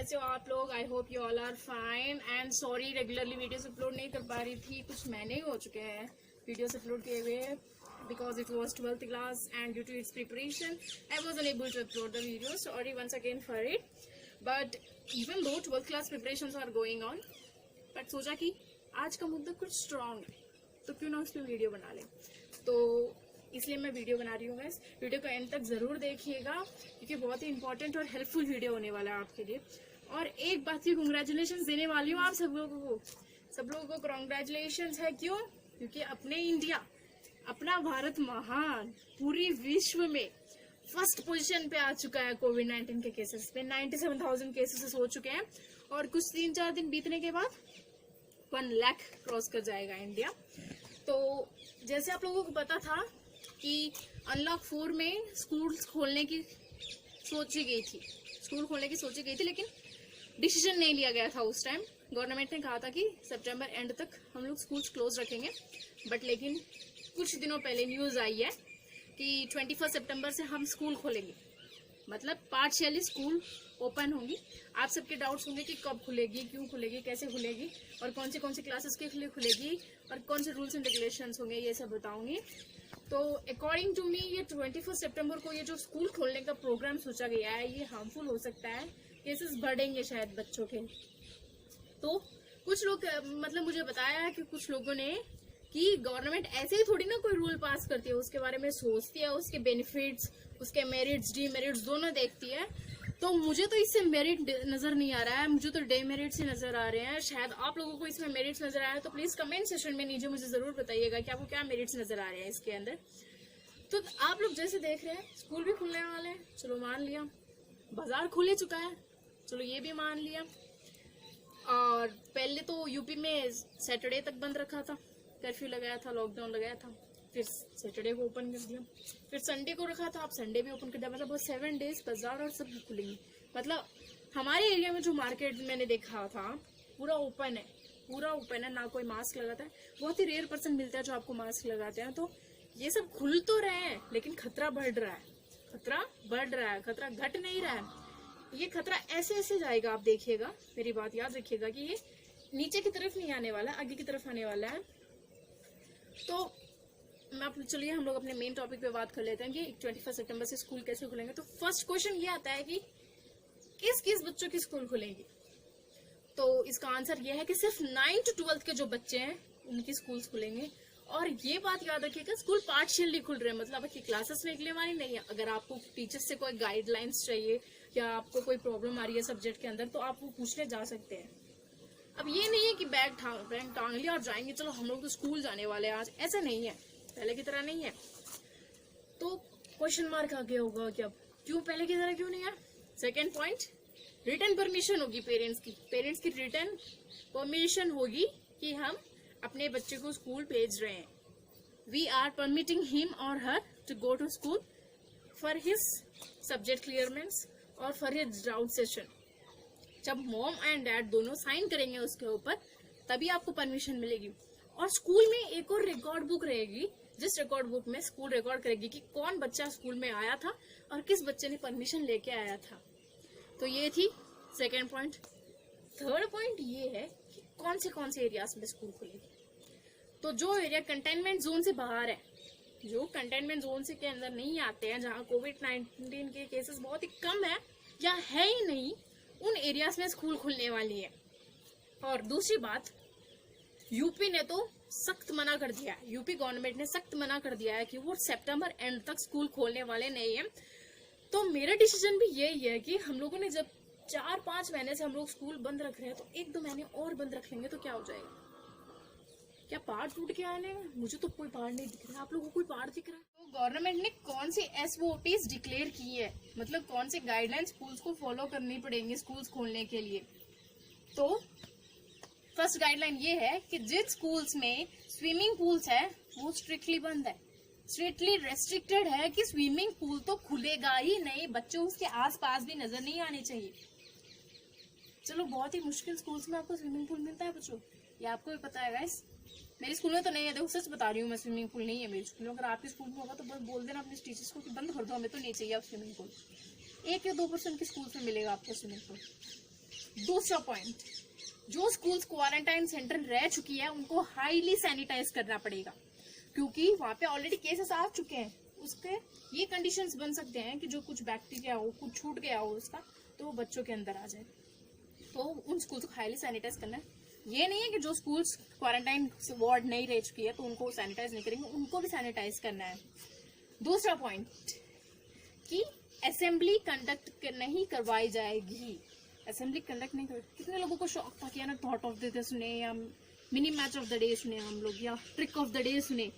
कैसे हो आप लोग? I hope you all are fine and sorry regularly videos upload नहीं कर पा रही थी, कुछ महीने हो चुके हैं वीडियोस अपलोड किए हुए because it was 12th class and due to its preparation I was unable to upload the video. Sorry once again for it. But even though 12th class preparations are going on, but सोचा कि आज का मुद्दा कुछ strong है तो क्यों ना उस पर वीडियो बना लें, तो इसलिए मैं वीडियो बना रही हूँ गाइस। वीडियो को एंड तक जरूर देखिएगा क्योंकि बहुत ही इंपॉर्टेंट और हेल्पफुल वीडियो होने वाला है आपके लिए। और एक बात की कंग्रेचुलेशन देने वाली हूँ आप सब लोगों को कंग्रेचुलेशन है। क्यों? क्योंकि अपने इंडिया, अपना भारत महान पूरी विश्व में फर्स्ट पोजीशन पे आ चुका है कोविड-19 के केसेस पे। 97,000 केसेस हो चुके हैं और कुछ 3-4 दिन बीतने के बाद 1 लाख क्रॉस कर जाएगा इंडिया। तो जैसे आप लोगों को पता था कि अनलॉक 4 में स्कूल खोलने की सोची गई थी, लेकिन डिसीजन नहीं लिया गया था उस टाइम। गवर्नमेंट ने कहा था कि सितंबर एंड तक हम लोग स्कूल्स क्लोज रखेंगे, बट लेकिन कुछ दिनों पहले न्यूज आई है कि 21 सितंबर से हम स्कूल खोलेंगे, मतलब पार्शियली स्कूल ओपन होंगी। आप सबके डाउट्स होंगे कि कब खुलेगी, क्यों खुलेगी, कैसे खुलेगी और कौन सी क्लासेस के लिए खुलेगी और कौन से रूल्स एंड रेगुलेशंस होंगे, ये सब बताऊंगी। तो अकॉर्डिंग टू मी ये 21 सितंबर को ये जो स्कूल खोलने का प्रोग्राम सोचा गया है ये हार्मफुल हो सकता है, केसेस बढ़ेंगे शायद बच्चों के। तो कुछ लोग मतलब मुझे बताया है कि कुछ लोगों ने कि गवर्नमेंट ऐसे ही थोड़ी ना कोई रूल पास करती है, उसके बारे में सोचती है, उसके बेनिफिट्स, उसके मेरिट्स, डीमेरिट्स दोनों देखती है। तो मुझे तो इससे मेरिट नजर नहीं आ रहा है, मुझे तो डेमेरिट्स ही नजर आ रहे हैं। शायद आप लोगों को इसमें मेरिट्स नजर आया तो प्लीज कमेंट सेक्शन में नीचे मुझे जरूर बताइएगा कि आपको क्या मेरिट्स नजर आ रहे हैं इसके अंदर। तो आप लोग जैसे देख रहे हैं स्कूल भी खुलने वाले हैं, चलो मान लिया। बाजार खुल चुका है, चलो ये भी मान लिया। और पहले तो यूपी में सैटरडे तक बंद रखा था, कर्फ्यू लगाया था, लॉकडाउन लगाया था, फिर सैटरडे को ओपन कर दिया, फिर संडे को रखा था, आप संडे भी ओपन कर दिया। मतलब 7 डेज बाजार और सब खुलेंगे। मतलब हमारे एरिया में जो मार्केट मैंने देखा था पूरा ओपन है, ना कोई मास्क लगाता है। बहुत ही रेयर पर्सन मिलता है जो आपको मास्क लगाते हैं। तो ये सब खुल तो रहे हैं लेकिन खतरा बढ़ रहा है, खतरा घट नहीं रहा है। ये खतरा ऐसे जाएगा, आप देखिएगा, मेरी बात याद रखिएगा कि ये नीचे की तरफ नहीं आने वाला, आगे की तरफ आने वाला है। तो चलिए हम लोग अपने मेन टॉपिक पे बात कर लेते हैं कि 21 सितंबर से स्कूल कैसे खुलेंगे। तो फर्स्ट क्वेश्चन ये आता है कि किस बच्चों की स्कूल खुलेंगी। तो इसका आंसर ये है कि सिर्फ 9 to 12 के जो बच्चे हैं उनकी स्कूल खुलेंगे। और ये बात याद रखिएगा स्कूल पार्शियली खुल रहे हैं, मतलब आपकी क्लासेस निकलने वाली नहीं है। अगर आपको टीचर से कोई गाइडलाइंस चाहिए या आपको कोई प्रॉब्लम आ रही है सब्जेक्ट के अंदर तो आप वो पूछने जा सकते हैं। अब ये नहीं है कि बैग टांग लिया और जाएंगे, चलो हम लोग तो स्कूल जाने वाले हैं आज, ऐसा नहीं है, पहले की तरह नहीं है। तो क्वेश्चन मार्क आगे होगा कि अब क्यों पहले की तरह क्यों नहीं है। सेकेंड पॉइंट, रिटर्न परमिशन होगी पेरेंट्स की रिटर्न परमिशन होगी कि हम अपने बच्चे को स्कूल भेज रहे हैं। We are permitting him or her to go to school for his subject clearments or for his doubt session. जब मॉम एंड डैड दोनों साइन करेंगे उसके ऊपर तभी आपको परमिशन मिलेगी। और स्कूल में एक और रिकॉर्ड बुक रहेगी, जिस रिकॉर्ड बुक में स्कूल रिकॉर्ड करेगी कि कौन बच्चा स्कूल में आया था और किस बच्चे ने परमिशन लेके आया था। तो ये थी सेकेंड पॉइंट। थर्ड पॉइंट ये है कि कौन से एरियाज में स्कूल खुलेगी। तो जो एरिया कंटेनमेंट जोन से बाहर है, जो कंटेनमेंट जोन से के अंदर नहीं आते हैं, जहाँ कोविड-19 के केसेस बहुत ही कम है या है ही नहीं, उन एरियाज में स्कूल खुलने वाली है। और दूसरी बात, यूपी ने तो सख्त मना कर दिया है, यूपी गवर्नमेंट ने सख्त मना कर दिया है कि वो सितंबर एंड तक स्कूल खोलने वाले नहीं है। तो मेरा डिसीजन भी यही है कि हम लोगों ने जब 4-5 महीने से हम लोग स्कूल बंद रख रहे हैं तो 1-2 महीने और बंद रख लेंगे तो क्या हो जाएगा। क्या पहाड़ टूट के आने? मुझे तो कोई पहाड़ नहीं दिख रहा, आप लोगों को कोई पहाड़ दिख रहा है? तो गवर्नमेंट ने कौन सी SOPs डिक्लेयर की है, मतलब कौन से गाइडलाइंस स्कूल्स को फॉलो करनी पड़ेंगी स्कूल्स खोलने के लिए। तो फर्स्ट गाइडलाइन ये है कि जिन स्कूल्स में स्विमिंग पूल्स है वो स्ट्रिक्टली बंद है, स्ट्रिक्टली रेस्ट्रिक्टेड है कि स्विमिंग पूल तो खुलेगा ही नहीं, बच्चों उसके आसपास भी नजर नहीं आने चाहिए। चलो बहुत ही मुश्किल स्कूल्स में आपको स्विमिंग पूल मिलता है बच्चों, ये आपको भी पता है गाइस। मेरे स्कूल में तो नहीं है, देखो सच बता रही हूँ मैं, स्विमिंग पूल नहीं है मेरे स्कूल में। अगर आपके स्कूल में होगा तो बस बोल देना अपने टीचर्स को कि बंद कर दो, हमें तो नहीं चाहिए अब स्विमिंग पूल। 1 या 2% के स्कूल में मिलेगा आपको स्विमिंग पूल। दूसरा पॉइंट, जो स्कूल्स क्वारंटाइन सेंटर रह चुकी है उनको हाईली सैनिटाइज करना पड़ेगा, क्योंकि वहां पे ऑलरेडी केसेस आ चुके हैं। उसके ये कंडीशंस बन सकते हैं कि जो कुछ बैक्टीरिया हो, कुछ छूट गया हो उसका, तो वो बच्चों के अंदर आ जाए। तो उन स्कूल्स को हाईली सैनिटाइज करना है। ये नहीं है कि जो स्कूल्स क्वारंटाइन वार्ड नहीं रह चुकी है तो उनको सैनिटाइज नहीं करेंगे, उनको भी सैनिटाइज करना है। दूसरा पॉइंट कि असेंबली कंडक्ट नहीं करवाई जाएगी। असेंबली कंडक्ट नहीं कर, कितने लोगों को शौक था कि ना थॉट ऑफ द डे सुने, या mini match of the day सुने हम लोग, या ट्रिक ऑफ द डे सुने,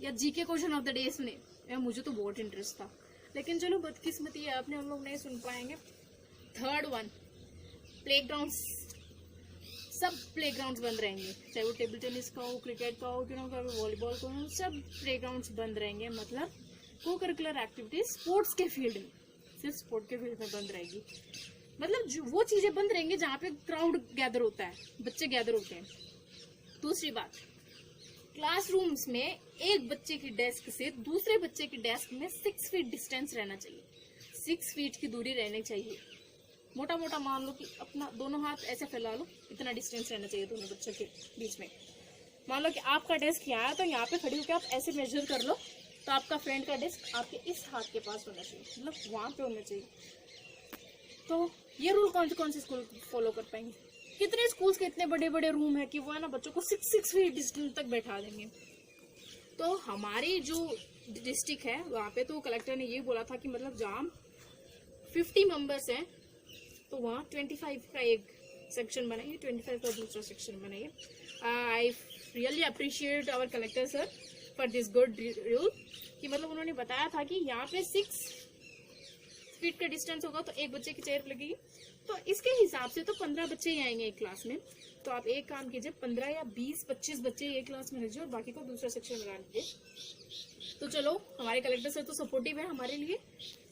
या GK question of the day सुने। या मुझे तो बहुत इंटरेस्ट था, लेकिन चलो बदकिस्मती है अपने, हम लोग नहीं सुन पाएंगे। थर्ड वन, प्लेग्राउंड, सब प्लेग्राउंड्स बंद रहेंगे, चाहे वो टेबल टेनिस का हो, क्रिकेट का हो, वॉलीबॉल का हो, सब प्लेग्राउंड्स बंद रहेंगे। मतलब को करिकुलर एक्टिविटीज स्पोर्ट्स के फील्ड में, सिर्फ स्पोर्ट के फील्ड में बंद रहेगी। मतलब जो वो चीजें बंद रहेंगी जहाँ पे क्राउड गैदर होता है, बच्चे गैदर होते हैं। दूसरी बात, क्लासरूम्स में एक बच्चे की डेस्क से दूसरे बच्चे की डेस्क में 6 फीट डिस्टेंस रहना चाहिए। 6 फीट की दूरी रहनी चाहिए। मोटा मोटा मान लो कि अपना दोनों हाथ ऐसे फैला लो, इतना डिस्टेंस रहना चाहिए दोनों बच्चों के बीच में। मान लो कि आपका डेस्क यहाँ है, तो यहाँ पे खड़ी होकर आप ऐसे मेजर कर लो, तो आपका फ्रेंड का डेस्क आपके इस हाथ के पास होना चाहिए, मतलब वहां पे होना चाहिए। तो ये रूल कौन से स्कूल फॉलो कर पाएंगे? कितने स्कूल्स के इतने बड़े बड़े रूम है कि वो है ना बच्चों को 6 फीट डिस्टेंस तक बैठा देंगे। तो हमारी जो डिस्ट्रिक्ट है वहाँ पे तो कलेक्टर ने ये बोला था कि मतलब जहाँ 50 मेंबर्स हैं तो वहाँ 25 का एक सेक्शन बनाइए, 25 का दूसरा सेक्शन बनाइए। I really appreciate our collector sir for this good rule, कि मतलब उन्होंने बताया था कि यहाँ पे 6 फीट का डिस्टेंस होगा तो एक बच्चे की चेयर लगेगी, तो इसके हिसाब से तो 15 बच्चे ही आएंगे एक क्लास में। तो आप एक काम कीजिए, 15 या 20-25 बच्चे एक क्लास में रखिए और बाकी को दूसरा सेक्शन बना लीजिए। तो चलो, हमारे कलेक्टर सर तो सपोर्टिव है हमारे लिए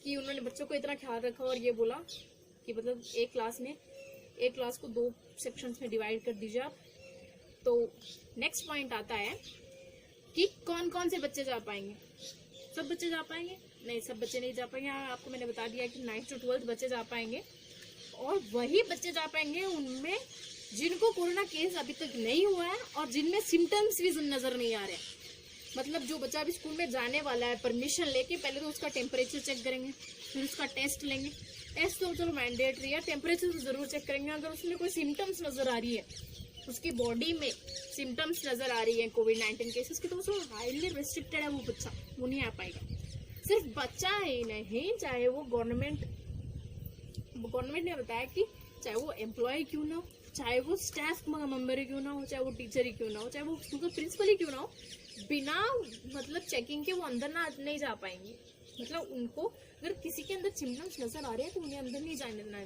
कि उन्होंने बच्चों को इतना ख्याल रखा और ये बोला कि मतलब एक क्लास को 2 सेक्शंस में डिवाइड कर दीजिए आप। तो नेक्स्ट पॉइंट आता है कि कौन कौन से बच्चे जा पाएंगे। सब बच्चे जा पाएंगे? नहीं, सब बच्चे नहीं जा पाएंगे। आपको मैंने बता दिया कि 9th to 12th बच्चे जा पाएंगे, और वही बच्चे जा पाएंगे उनमें जिनको कोरोना केस अभी तक नहीं हुआ है और जिनमें सिम्टम्स भी नजर नहीं आ रहे हैं। मतलब जो बच्चा अभी स्कूल में जाने वाला है, परमिशन लेके पहले तो उसका टेम्परेचर चेक करेंगे, फिर उसका टेस्ट लेंगे। टेस्ट तो चलो मैंडेटरी है, टेम्परेचर तो जरूर चेक करेंगे। अगर उसमें कोई सिम्टम्स नजर आ रही है, उसकी बॉडी में सिम्टम्स नजर आ रही है कोविड-19 केसेस की, तो उसको हाईली रेस्ट्रिक्टेड है वो बच्चा, वो नहीं आ पाएगा। सिर्फ बच्चा ही नहीं, चाहे वो गवर्नमेंट ने बताया कि चाहे वो एम्प्लॉय क्यों ना हो, चाहे वो स्टाफ मेंबर ही क्यों ना हो, चाहे वो टीचर ही क्यों ना हो, चाहे वो स्कूल का प्रिंसिपल ही क्यों ना हो, बिना मतलब चेकिंग के वो अंदर नहीं जा पाएंगे। मतलब उनको अगर किसी के अंदर सिम्टम्स नजर आ रहे हैं तो उन्हें अंदर नहीं जाने देना है।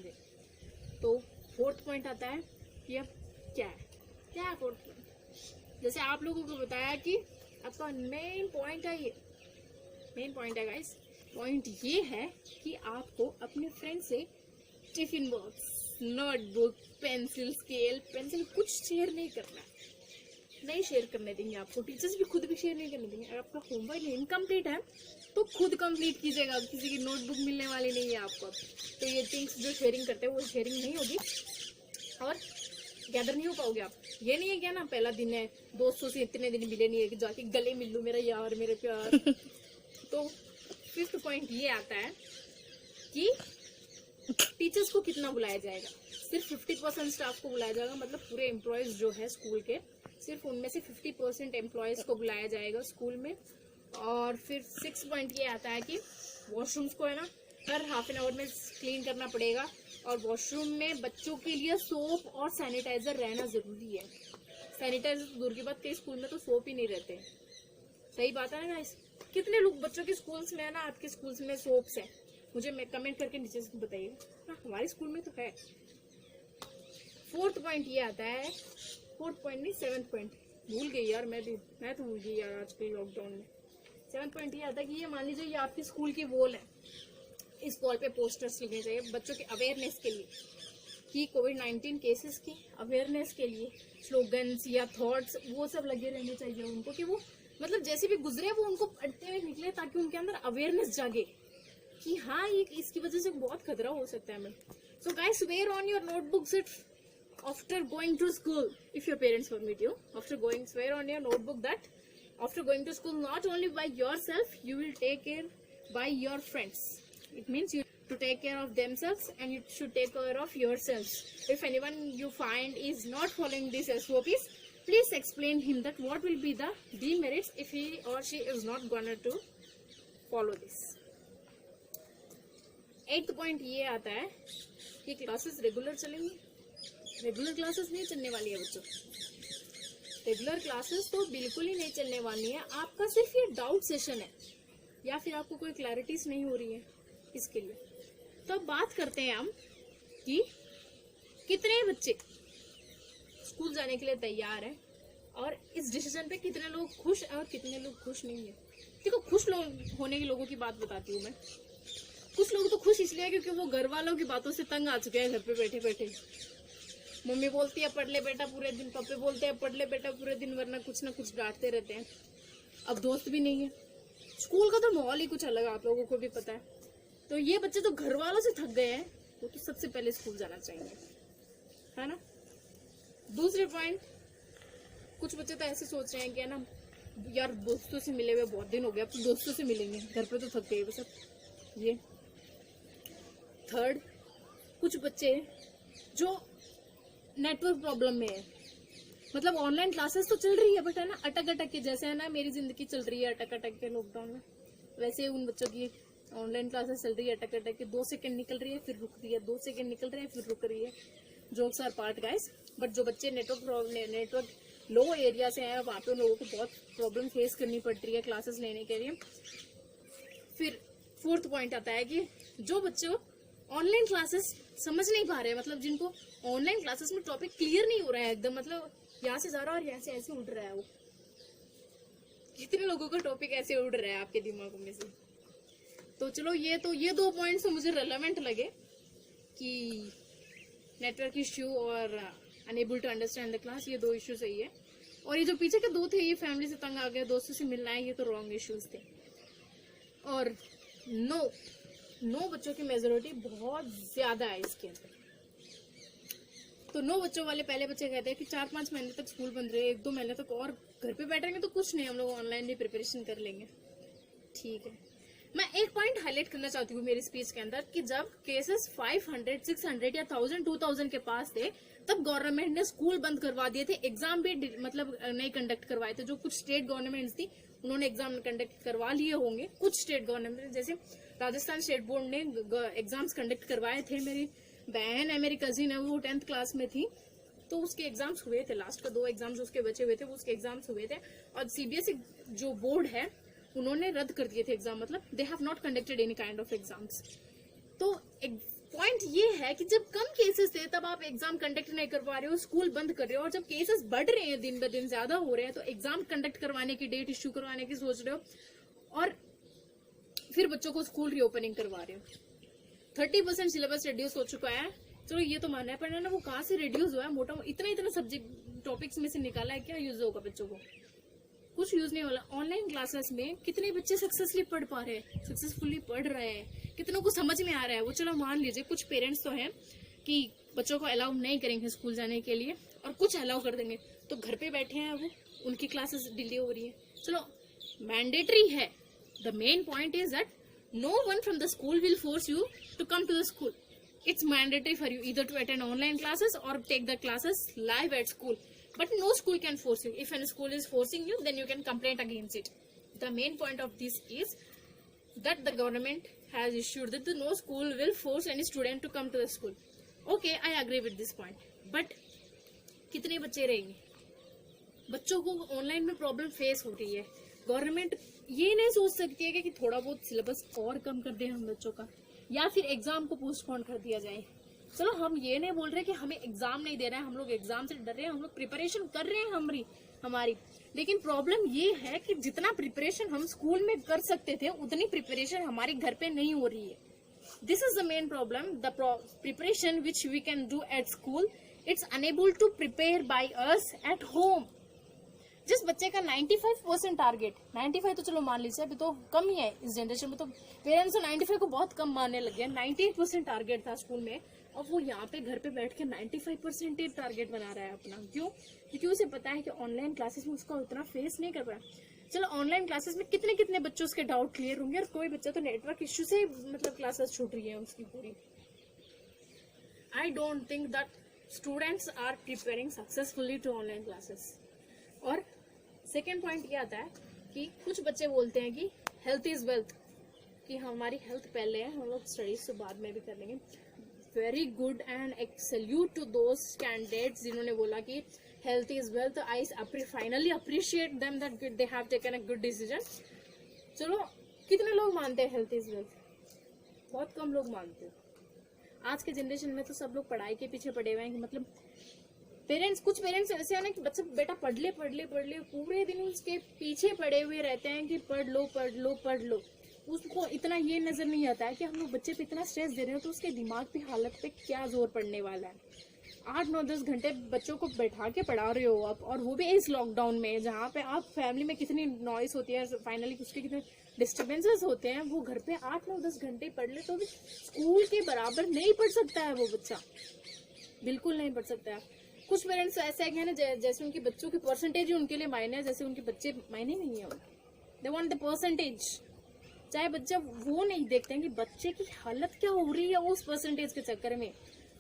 तो 4th पॉइंट आता है कि अब क्या है 4th पॉइंट। जैसे आप लोगों को बताया कि आपका मेन पॉइंट है गाइस, पॉइंट ये है कि आपको अपने फ्रेंड से tiffin box, notebook, pencil, scale, कुछ शेयर नहीं करना, नहीं शेयर करने देंगे आपको। टीचर्स भी खुद भी शेयर नहीं करने देंगे। अगर आपका होमवर्क इनकम्प्लीट है तो खुद कंप्लीट कीजिएगा, किसी की नोटबुक मिलने वाली नहीं है आपको। तो ये थिंग्स जो शेयरिंग करते हैं वो शेयरिंग नहीं होगी और गैदर नहीं हो पाओगे आप। ये नहीं है क्या ना पहला दिन है, दोस्तों से इतने दिन मिले नहीं है कि जाके गले मिल लूं, मेरा यार, मेरे प्यार। तो 5th पॉइंट ये आता है कि टीचर्स को कितना बुलाया जाएगा। सिर्फ 50% स्टाफ को बुलाया जाएगा, मतलब पूरे एम्प्लॉयज जो है स्कूल के, सिर्फ उनमें से 50% एम्प्लॉयज को बुलाया जाएगा स्कूल में। और फिर 6th पॉइंट ये आता है कि वॉशरूम्स को है ना हर हाफ एन आवर में क्लीन करना पड़ेगा, और वॉशरूम में बच्चों के लिए सोप और सैनिटाइजर रहना जरूरी है। सैनिटाइजर दूर की बात, कई स्कूल में तो सोप ही नहीं रहते। सही बात है ना गाइस? कितने लोग बच्चों के स्कूल्स में है ना, आपके स्कूल्स में सोप्स है? मुझे कमेंट करके नीचे बताइएगा। हमारे स्कूल में तो है। 4th पॉइंट ये आता है, 4th पॉइंट नहीं 7th पॉइंट, भूल गई यार, मैं तो भूल गई यार आजकल लॉकडाउन में। 7th पॉइंट ये आता है कि ये मान लीजिए ये आपकी स्कूल की वॉल है, इस वॉल पे पोस्टर्स लगने चाहिए बच्चों के अवेयरनेस के लिए, कि कोविड-19 केसेस की अवेयरनेस के लिए स्लोगन्स या थॉट्स वो सब लगे रहने चाहिए उनको, कि वो मतलब जैसे भी गुजरे वो उनको पढ़ते हुए निकले, ताकि उनके अंदर अवेयरनेस जागे कि हाँ ये इसकी वजह से बहुत खतरा हो सकता है हमें। So guys, swear on your notebooks that after going to school, if your parents permit you, swear on your notebook that after going to school, not only by yourself, you will take care by your friends. It means you to take care of themselves and you should take care of yourselves. If anyone you find is not following these SOPs, please explain him that what will be the demerits if he or she is not gonna to follow this. 8th point ये आता है कि classes regular चलेंगी. Regular classes नहीं चलने वाली है बच्चों. रेगुलर क्लासेस तो बिल्कुल ही नहीं चलने वाली है. आपका सिर्फ ये डाउट सेशन है या फिर आपको कोई क्लैरिटीज नहीं हो रही है इसके लिए. तो अब बात करते हैं हम कि कितने बच्चे स्कूल जाने के लिए तैयार है और इस डिसीजन पे कितने लोग खुश और कितने लोग खुश नहीं है. देखो, खुश लोग होने के लोगों की बात बताती हूँ मैं. कुछ लोग तो खुश इसलिए क्योंकि वो घर वालों की बातों से तंग आ चुके हैं. घर पे बैठे बैठे मम्मी बोलती है पढ़ ले बेटा पूरे दिन, पापा बोलते हैं पढ़ ले बेटा पूरे दिन, वरना कुछ ना कुछ डांटते रहते हैं. अब दोस्त भी नहीं है. स्कूल का तो माहौल ही कुछ अलग, आप लोगों को भी पता है. तो ये बच्चे तो घर वालों से थक गए हैं, वो तो सबसे पहले स्कूल जाना चाहिए, है ना. दूसरे पॉइंट, कुछ बच्चे तो ऐसे सोच रहे हैं कि है ना यार दोस्तों से मिले हुए बहुत दिन हो गया, अब तो दोस्तों से मिलेंगे, घर पे तो थक गए बस. ये थर्ड, कुछ बच्चे जो नेटवर्क प्रॉब्लम में है, मतलब ऑनलाइन क्लासेस तो चल रही है बट है ना अटक अटक के, जैसे है ना मेरी जिंदगी चल रही है अटक अटक के लॉकडाउन में, वैसे उन बच्चों की ऑनलाइन क्लासेस चल रही है अटक अटक के. 2 सेकंड निकल रही है फिर रुक रही है, 2 सेकंड निकल रही है फिर रुक रही है. Jokes are part guys. But जो बच्चे नेटवर्क लो एरिया से हैं, वहाँ पे उन लोगों को बहुत प्रॉब्लम फेस करनी पड़ रही है क्लासेस लेने के लिए. फिर 4th पॉइंट आता है कि जो बच्चे ऑनलाइन क्लासेस समझ नहीं पा रहे हैं, मतलब जिनको ऑनलाइन क्लासेस में टॉपिक क्लियर नहीं हो रहा है एकदम, मतलब यहाँ से जा रहा है और यहाँ से ऐसे उड़ रहा है. वो कितने लोगों का टॉपिक ऐसे उड़ रहा है आपके दिमाग में से. तो चलो ये 2 पॉइंट्स तो मुझे रेलेवेंट लगे कि नेटवर्क इश्यू और unable to understand the class, ये 2 इश्यू सही है. और ये जो पीछे के 2 थे, ये फैमिली से तंग आ गए, दोस्तों से मिलना है, ये तो रॉन्ग इश्यूज थे. और नो बच्चों की मेजोरिटी बहुत ज्यादा है इसके अंदर. तो 9 बच्चों वाले पहले बच्चे कहते हैं कि 4-5 महीने तक स्कूल बंद रहे, 1-2 महीने तक और घर पे बैठेंगे तो कुछ नहीं, हम लोग ऑनलाइन भी प्रिपरेशन कर लेंगे. ठीक है, मैं एक पॉइंट हाईलाइट करना चाहती हूँ मेरी स्पीच के अंदर कि जब केसेस 500, 600 या 1000, 2000 के पास थे, तब गवर्नमेंट ने स्कूल बंद करवा दिए थे. एग्जाम भी मतलब नहीं कंडक्ट करवाए थे. जो कुछ स्टेट गवर्नमेंट्स थी उन्होंने एग्जाम कंडक्ट करवा लिए होंगे. कुछ स्टेट गवर्नमेंट जैसे राजस्थान स्टेट बोर्ड ने एग्जाम्स कंडक्ट करवाए थे. मेरी बहन है, मेरी कजिन है, वो 10th क्लास में थी, तो उसके एग्जाम्स हुए थे. लास्ट का 2 एग्जाम्स उसके बचे हुए थे, वो उसके एग्जाम्स हुए थे. और सीबीएसई जो बोर्ड है उन्होंने रद्द कर दिए थे एग्जाम, मतलब they have not conducted any kind of exams. तो पॉइंट ये है कि जब कम केसेस थे तब आप एग्जाम कंडक्ट नहीं करवा रहे हो, स्कूल बंद कर रहे हो, और जब केसेस बढ़ रहे हैं, दिन ब दिन ज्यादा हो रहे हैं, तो एग्जाम कंडक्ट करवाने की, डेट इश्यू करवाने की सोच रहे हो और फिर बच्चों को स्कूल रीओपनिंग करवा रहे हो. 30% सिलेबस रिड्यूस हो चुका है. चलो ये तो मानना है, पर ना वो कहाँ से रिड्यूस हुआ है, मोटा इतना सब्जेक्ट टॉपिक्स में से निकाला है, क्या यूज होगा बच्चों को? कुछ यूज नहीं होला. ऑनलाइन क्लासेस में कितने बच्चे सक्सेसफुली पढ़ पा रहे हैं, सक्सेसफुली पढ़ रहे हैं, कितनों को समझ में आ रहा है. वो चलो मान लीजिए कुछ पेरेंट्स तो हैं कि बच्चों को अलाउ नहीं करेंगे स्कूल जाने के लिए और कुछ अलाउ कर देंगे, तो घर पे बैठे हैं वो, उनकी क्लासेस डिले हो रही है. चलो मैंडेटरी है. The main point is that no one from the school will force you to come to the school. It's mandatory for you either to attend online classes or take the classes live at school. But no school can force you. If any school is forcing you, then you can complain against it. The main point of this is that the government has issued that no school will force any student to come to the school. Okay, I agree with this point. But कितने बच्चे रहेंगे? बच्चों को online में problem face हो रही है. Government ये नहीं सोच सकती है कि थोड़ा बहुत सिलेबस और कम कर दें हम बच्चों का, या फिर एग्जाम को पोस्टपोन कर दिया जाए. चलो हम ये नहीं बोल रहे कि हमें एग्जाम नहीं दे रहे हैं, हम लोग एग्जाम से डर रहे हैं, हम लोग प्रिपरेशन कर रहे हैं हमारी. लेकिन प्रॉब्लम ये है कि जितना प्रिपरेशन हम स्कूल में कर सकते थे उतनी प्रिपरेशन हमारे घर पे नहीं हो रही है. This is the main problem. The preparation which we can do at school, it's unable to prepare by us at home. जिस बच्चे का 95% टारगेट, 95 तो चलो मान लीजिए, अभी तो कम ही है इस जनरेशन में, तो पेरेंट्स 95 को बहुत कम मानने लगे हैं. 98% टारगेट था स्कूल में, और वो यहाँ पे घर पे बैठ के 95% टारगेट बना रहा है अपना। क्यों? क्योंकि उसे पता है कि ऑनलाइन क्लासेस में उसका उतना फेस नहीं कर पाया। चलो ऑनलाइन क्लासेस में कितने कितने बच्चों के डाउट क्लियर होंगे, और कोई बच्चा तो नेटवर्क इश्यू से मतलब क्लासेस छूट रही है उसकी पूरी। I don't think that students are preparing successfully to online classes. और सेकेंड पॉइंट ये आता है कि कुछ बच्चे बोलते हैं कि हेल्थ इज वेल्थ, कि हमारी हेल्थ पहले है, हम लोग स्टडीज तो बाद में भी कर लेंगे। वेरी गुड एंड एक सल्यूट टू दोज कैंडिडेट्स जिन्होंने बोला कि health is wealth. I finally appreciate them that they have taken a good decision. चलो कितने लोग मानते हैं हेल्थ इज वेल्थ? बहुत कम लोग मानते हैं। आज के जनरेशन में तो सब लोग पढ़ाई के पीछे पड़े हुए हैं कि मतलब कुछ पेरेंट्स ऐसे हैं ना कि बच्चा बेटा पढ़ ले पूरे दिन उसके पीछे पड़े हुए रहते हैं कि पढ़ लो। उसको इतना ये नजर नहीं आता है कि हम लोग बच्चे पे इतना स्ट्रेस दे रहे हो तो उसके दिमाग पे हालत पे क्या जोर पड़ने वाला है। 8-9-10 घंटे बच्चों को बैठा के पढ़ा रहे हो आप, और वो भी इस लॉकडाउन में जहाँ पे आप फैमिली में कितनी नॉइस होती है, फाइनली उसके कितने डिस्टर्बेंसेस होते हैं। वो घर पे 8-9-10 घंटे पढ़ ले तो भी स्कूल के बराबर नहीं पढ़ सकता है वो बच्चा, बिल्कुल नहीं पढ़ सकता है। कुछ पेरेंट्स ऐसे हैं ना जैसे उनके बच्चों की परसेंटेज ही उनके लिए मायने है, जैसे उनके बच्चे मायने नहीं है। दे वांट द परसेंटेज, चाहे बच्चा वो नहीं देखते हैं कि बच्चे की हालत क्या हो रही है उस परसेंटेज के चक्कर में,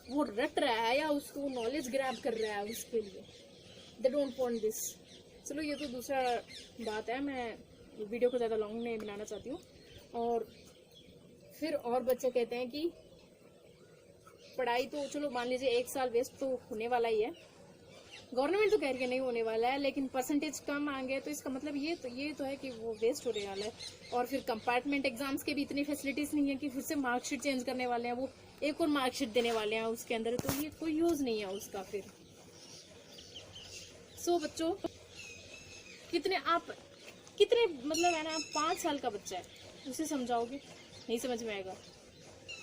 वो रट रहा है या उसको नॉलेज ग्रैब कर रहा है उसके लिए। They don't want this. चलो ये तो दूसरा बात है, मैं वीडियो को ज़्यादा लॉन्ग नहीं बनाना चाहती हूँ। और फिर और बच्चे कहते हैं कि पढ़ाई तो चलो मान लीजिए 1 साल वेस्ट तो होने वाला ही है, गवर्नमेंट तो कह रही है नहीं होने वाला है, लेकिन परसेंटेज कम आ गए तो इसका मतलब ये तो है कि वो वेस्ट होने वाला है। और फिर कंपार्टमेंट एग्जाम्स के भी इतनी फैसिलिटीज नहीं है कि फिर से मार्कशीट चेंज करने वाले हैं, वो एक और मार्कशीट देने वाले हैं उसके अंदर, तो ये कोई यूज नहीं है उसका फिर। सो बच्चों कितने मतलब है ना, 5 साल का बच्चा है उसे समझाओगे नहीं समझ में आएगा।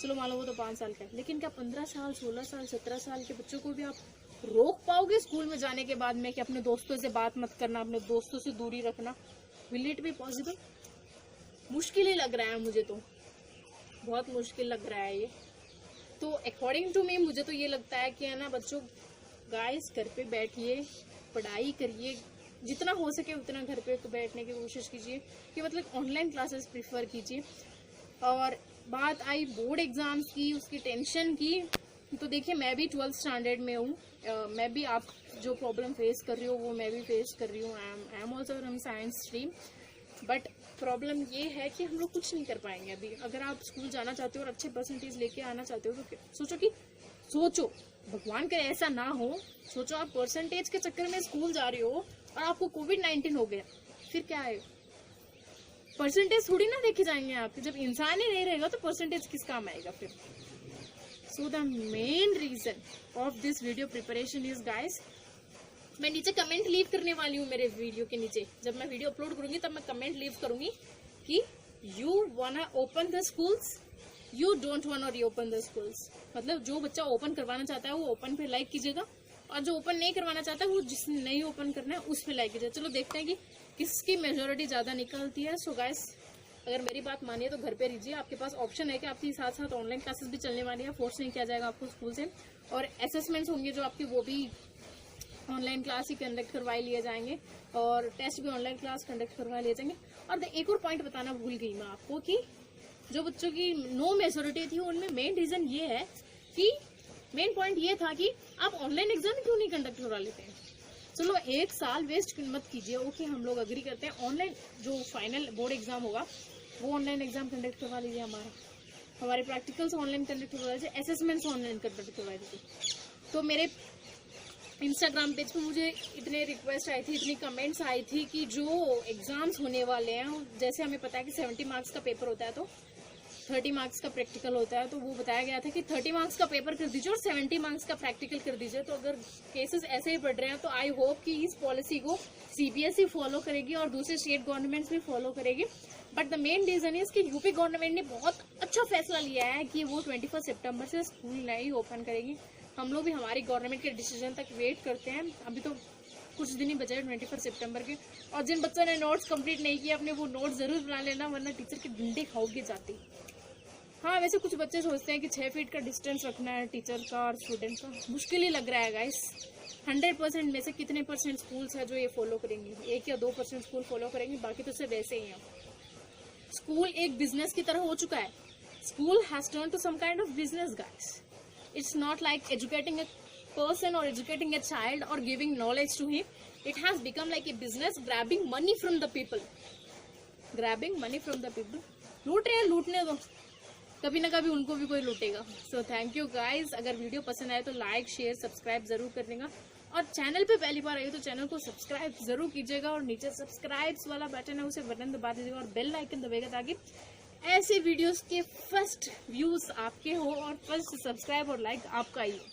चलो मान लो वो तो 5 साल का है, लेकिन क्या 15 साल 16 साल 17 साल के बच्चों को भी आप रोक पाओगे स्कूल में जाने के बाद में कि अपने दोस्तों से बात मत करना, अपने दोस्तों से दूरी रखना? Will it be possible? मुश्किल ही लग रहा है मुझे तो, बहुत मुश्किल लग रहा है ये तो। अकॉर्डिंग टू मी मुझे तो ये लगता है कि है ना बच्चों, गाइस घर पे बैठिए, पढ़ाई करिए, जितना हो सके उतना घर पे बैठने की कोशिश कीजिए, कि मतलब ऑनलाइन क्लासेस प्रीफर कीजिए। और बात आई बोर्ड एग्जाम्स की, उसकी टेंशन की, तो देखिए मैं भी 12th स्टैंडर्ड में हूँ, मैं भी आप जो प्रॉब्लम फेस कर रही हो वो मैं भी फेस कर रही हूँ। I am also from science stream, but problem ये है कि हम लोग कुछ नहीं कर पाएंगे अभी। अगर आप स्कूल जाना चाहते हो और अच्छे परसेंटेज लेके आना चाहते हो तो सोचो भगवान करे ऐसा ना हो, सोचो आप परसेंटेज के चक्कर में स्कूल जा रहे हो और आपको कोविड-19 हो गया, फिर क्या है? परसेंटेज थोड़ी ना देखे जाएंगे आपके, जब इंसान ही नहीं रहेगा तो परसेंटेज किस काम आएगा फिर। So the main reason of this video preparation is guys, मैं नीचे कमेंट लीव करने वाली हूँ मेरे वीडियो के नीचे। जब मैं वीडियो अपलोड करूंगी तब मैं कमेंट लीव करूंगी कि you wanna open the schools, you don't वाना रीओपन द स्कूल्स। मतलब जो बच्चा ओपन करवाना चाहता है वो ओपन पे लाइक कीजिएगा, और जो ओपन नहीं करवाना चाहता है वो जिसने नहीं ओपन करना है उस पे लाइक कीजिएगा। चलो देखते हैं कि किसकी मेजोरिटी ज्यादा निकलती है। सो गाइस अगर मेरी बात मानिए तो घर पे रहिए, आपके पास ऑप्शन है कि आपके साथ साथ ऑनलाइन क्लासेस भी चलने वाली है, फोर्स नहीं किया जाएगा आपको स्कूल से, और असेसमेंट्स होंगे जो आपके वो भी ऑनलाइन क्लास ही कंडक्ट करवाए लिए जाएंगे, और टेस्ट भी ऑनलाइन क्लास कंडक्ट करवा लिए जाएंगे। और एक और पॉइंट बताना भूल गई मैं आपको कि जो बच्चों की नो मेजोरिटी थी उनमें मेन रीजन ये है कि मेन पॉइंट ये था कि आप ऑनलाइन एग्जाम क्यों नहीं कंडक्ट करवा लेते हैं। चलो 1 साल वेस्ट मत कीजिए, ओके हम लोग अग्री करते हैं, ऑनलाइन जो फाइनल बोर्ड एग्जाम होगा वो ऑनलाइन एग्जाम कंडक्ट करवा लीजिए, हमारे प्रैक्टिकल्स ऑनलाइन कंडक्ट करवा लीजिए, असेसमेंट्स ऑनलाइन कंडक्ट करवा दीजिए। तो मेरे इंस्टाग्राम पेज पे मुझे इतने रिक्वेस्ट आई थी, इतनी कमेंट्स आई थी कि जो एग्जाम्स होने वाले हैं, जैसे हमें पता है कि 70 मार्क्स का पेपर होता है तो 30 मार्क्स का प्रैक्टिकल होता है, तो वो बताया गया था कि 30 मार्क्स का पेपर कर दीजिए और 70 मार्क्स का प्रैक्टिकल कर दीजिए। तो अगर केसेस ऐसे ही बढ़ रहे हैं तो आई होप कि इस पॉलिसी को सीबीएसई फॉलो करेगी और दूसरे स्टेट गवर्नमेंट्स भी फॉलो करेगी। But the main reason is कि यूपी गवर्नमेंट ने बहुत अच्छा फैसला लिया है कि वो 21 सितंबर से स्कूल नहीं ओपन करेगी। हम लोग भी हमारी गवर्नमेंट के डिसीजन तक वेट करते हैं, अभी तो कुछ दिन ही बचे 21 सितंबर के। और जिन बच्चों ने नोट्स कंप्लीट नहीं किए अपने वो नोट्स जरूर बना लेना, वरना टीचर के डंडे खाओगे जाते। हाँ, वैसे कुछ बच्चे सोचते हैं कि 6 फीट का डिस्टेंस रखना है टीचर का और स्टूडेंट का, मुश्किल ही लग रहा है गाइस। 100% में से कितने परसेंट स्कूल्स है जो ये फॉलो करेंगे? 1 या 2% स्कूल फॉलो करेंगे, बाकी तो सिर्फ वैसे ही है। स्कूल एक बिजनेस की तरह हो चुका है। School has turn to some kind of business guys. It's not like educating a person or educating a child or giving knowledge to him. It has become like a business, grabbing money from the people. लूट रहे हैं, लूटने दो, कभी ना कभी उनको भी कोई लूटेगा। So thank you guys. अगर वीडियो पसंद आए तो लाइक शेयर सब्सक्राइब जरूर करिएगा, और चैनल पे पहली बार आई तो चैनल को सब्सक्राइब जरूर कीजिएगा, और नीचे सब्सक्राइब्स वाला बटन है उसे बटन दबा दीजिएगा और बेल आइकन दबाइएगा, ताकि ऐसे वीडियोस के फर्स्ट व्यूज आपके हो और फर्स्ट सब्सक्राइब और लाइक आपका ही हो।